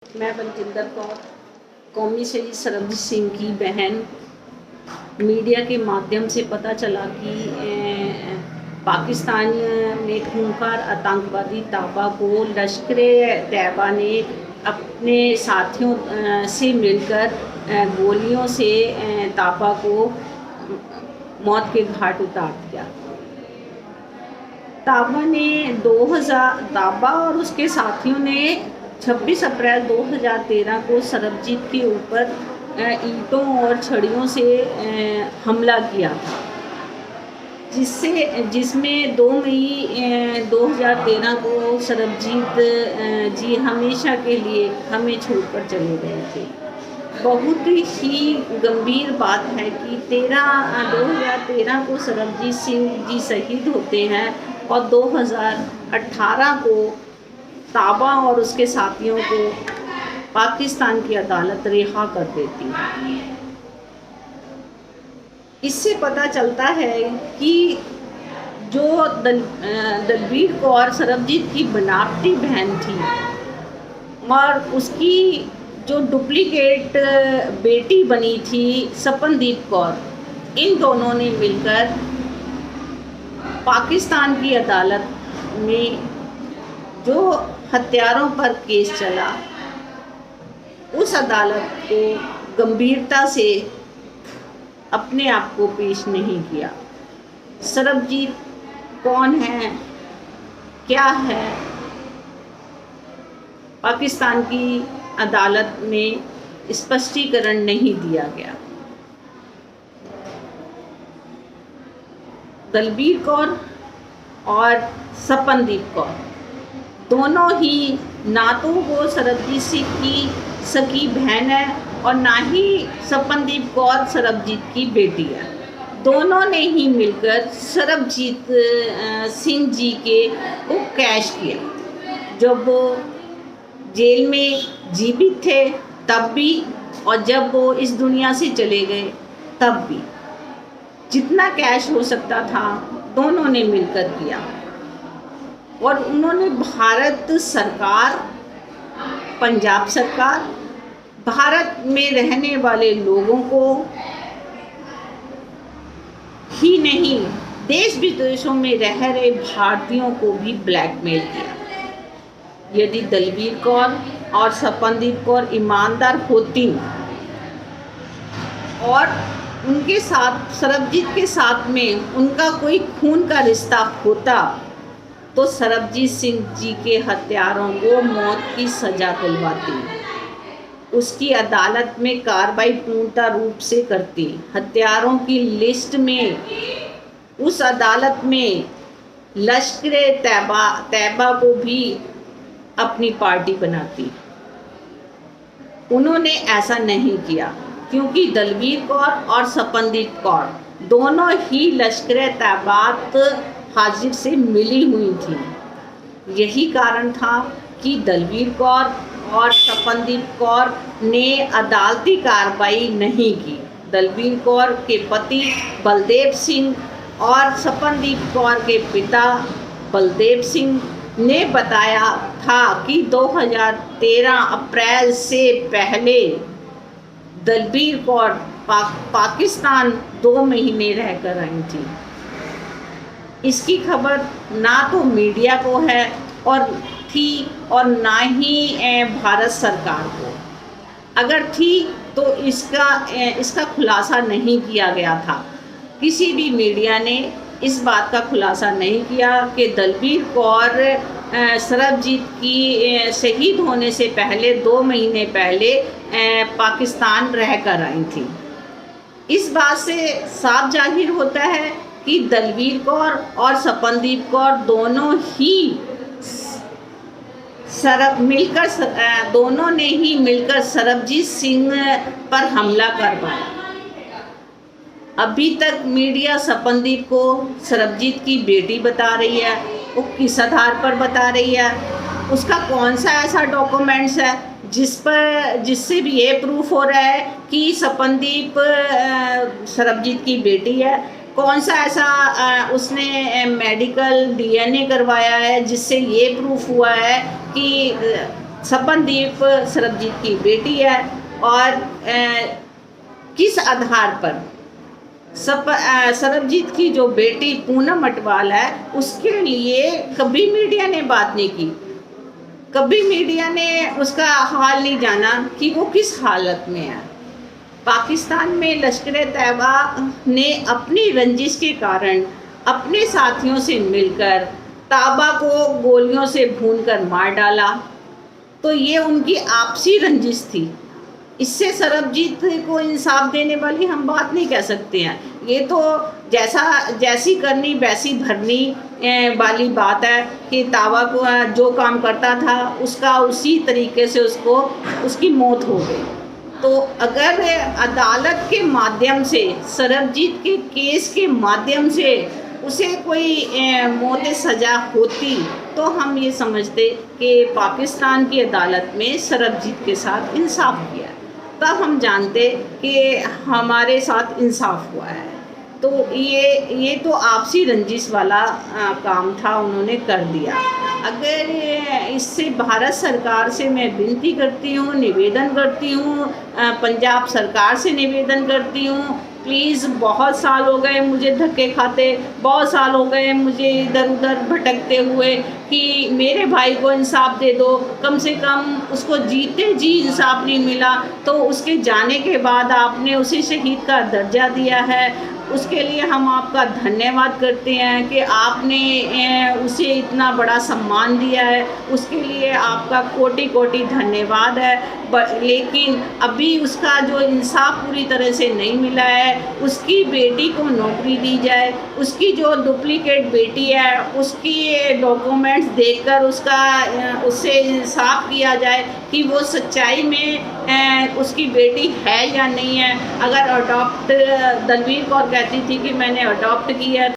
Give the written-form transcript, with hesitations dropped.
मैं बलजिंदर कौर, कौमी शहीद सरबजीत सिंह की बहन। मीडिया के माध्यम से पता चला कि पाकिस्तान में खूंखार आतंकवादी ताबा को लश्कर तैयबा ने अपने साथियों से मिलकर गोलियों से ताबा को मौत के घाट उतार दिया। ताबा और उसके साथियों ने 26 अप्रैल 2013 को सरबजीत के ऊपर ईंटों और छड़ियों से हमला किया था, जिसमें 2 मई 2013 को सरबजीत जी हमेशा के लिए हमें छोड़कर चले गए थे। बहुत ही गंभीर बात है कि 2013 को सरबजीत सिंह जी शहीद होते हैं और 2018 को ताबा और उसके साथियों को पाकिस्तान की अदालत रिहा कर देती है। इससे पता चलता है कि जो दलबीर कौर सरबजीत की बनावटी बहन थी और उसकी जो डुप्लीकेट बेटी बनी थी सपनदीप कौर, इन दोनों ने मिलकर पाकिस्तान की अदालत में जो हत्यारों पर केस चला, उस अदालत को गंभीरता से अपने आप को पेश नहीं किया। सरबजीत कौन है, क्या है, पाकिस्तान की अदालत में स्पष्टीकरण नहीं दिया गया। दलबीर कौर और सपनदीप कौर दोनों ही ना तो वो सरबजीत सिंह की सगी बहन है और ना ही सपनदीप कौर सरबजीत की बेटी है। दोनों ने ही मिलकर सरबजीत सिंह जी के को कैश किया, जब वो जेल में जीवित थे तब भी और जब वो इस दुनिया से चले गए तब भी। जितना कैश हो सकता था दोनों ने मिलकर किया और उन्होंने भारत सरकार, पंजाब सरकार, भारत में रहने वाले लोगों को ही नहीं, देश विदेशों में रह रहे भारतीयों को भी ब्लैकमेल किया। यदि दलबीर कौर और सपनदीप कौर ईमानदार होती और उनके साथ सरबजीत के साथ में उनका कोई खून का रिश्ता होता तो सरबजीत सिंह जी के हत्यारों को मौत की सज़ा दिलवाती, उसकी अदालत में कार्रवाई पूर्णतः रूप से करती, हत्यारों की लिस्ट में उस अदालत में लश्कर तैयबा को भी अपनी पार्टी बनाती। उन्होंने ऐसा नहीं किया क्योंकि दलबीर कौर और सपनदीप कौर दोनों ही लश्कर तैयबा हाजिर से मिली हुई थी। यही कारण था कि दलबीर कौर और सपनदीप कौर ने अदालती कार्रवाई नहीं की। दलबीर कौर के पति बलदेव सिंह और सपनदीप कौर के पिता बलदेव सिंह ने बताया था कि 2013 अप्रैल से पहले दलबीर कौर पाकिस्तान 2 महीने रहकर आई थी। इसकी खबर ना तो मीडिया को है और ना ही भारत सरकार को। अगर थी तो इसका खुलासा नहीं किया गया था। किसी भी मीडिया ने इस बात का खुलासा नहीं किया कि दलबीर कौर सरबजीत की शहीद होने से पहले 2 महीने पहले पाकिस्तान रहकर आई थी। इस बात से साफ जाहिर होता है कि दलबीर कौर और सपनदीप कौर दोनों ने ही मिलकर सरबजीत सिंह पर हमला करवाया। अभी तक मीडिया सपनदीप को सरबजीत की बेटी बता रही है। वो किस आधार पर बता रही है? उसका कौन सा ऐसा डॉक्यूमेंट्स है जिससे भी ये प्रूफ हो रहा है कि सपनदीप सरबजीत की बेटी है? कौन सा ऐसा उसने मेडिकल DNA करवाया है जिससे ये प्रूफ हुआ है कि सपनदीप सरबजीत की बेटी है और किस आधार पर सरबजीत की जो बेटी पूनम अटवाल है उसके लिए कभी मीडिया ने बात नहीं की, कभी मीडिया ने उसका हाल नहीं जाना कि वो किस हालत में है। पाकिस्तान में लश्कर-ए-तैयबा ने अपनी रंजिश के कारण अपने साथियों से मिलकर ताबा को गोलियों से भूनकर मार डाला, तो ये उनकी आपसी रंजिश थी। इससे सरबजीत को इंसाफ देने वाली हम बात नहीं कह सकते हैं। ये तो जैसी करनी वैसी भरनी वाली बात है कि ताबा को जो काम करता था उसका उसी तरीके से उसकी मौत हो गई। तो अगर अदालत के माध्यम से सरबजीत के केस के माध्यम से उसे कोई मौत सज़ा होती तो हम ये समझते कि पाकिस्तान की अदालत में सरबजीत के साथ इंसाफ किया, तब हम जानते कि हमारे साथ इंसाफ हुआ है। तो ये तो आपसी रंजिश वाला काम था, उन्होंने कर दिया। अगर इससे भारत सरकार से मैं विनती करती हूँ, निवेदन करती हूँ, पंजाब सरकार से निवेदन करती हूँ, प्लीज़ बहुत साल हो गए मुझे धक्के खाते, बहुत साल हो गए मुझे इधर उधर भटकते हुए कि मेरे भाई को इंसाफ दे दो। कम से कम उसको जीते जी इंसाफ नहीं मिला, तो उसके जाने के बाद आपने उसे शहीद का दर्जा दिया है, उसके लिए हम आपका धन्यवाद करते हैं कि आपने उसे इतना बड़ा सम्मान दिया है, उसके लिए आपका कोटि कोटि धन्यवाद है। लेकिन अभी उसका जो इंसाफ पूरी तरह से नहीं मिला है, उसकी बेटी को नौकरी दी जाए, उसकी जो डुप्लीकेट बेटी है उसकी डॉक्यूमेंट्स देखकर उससे इंसाफ किया जाए कि वो सच्चाई में उसकी बेटी है या नहीं है। अगर अडॉप्ट दलवीर कौर कहती थी कि मैंने अडॉप्ट किया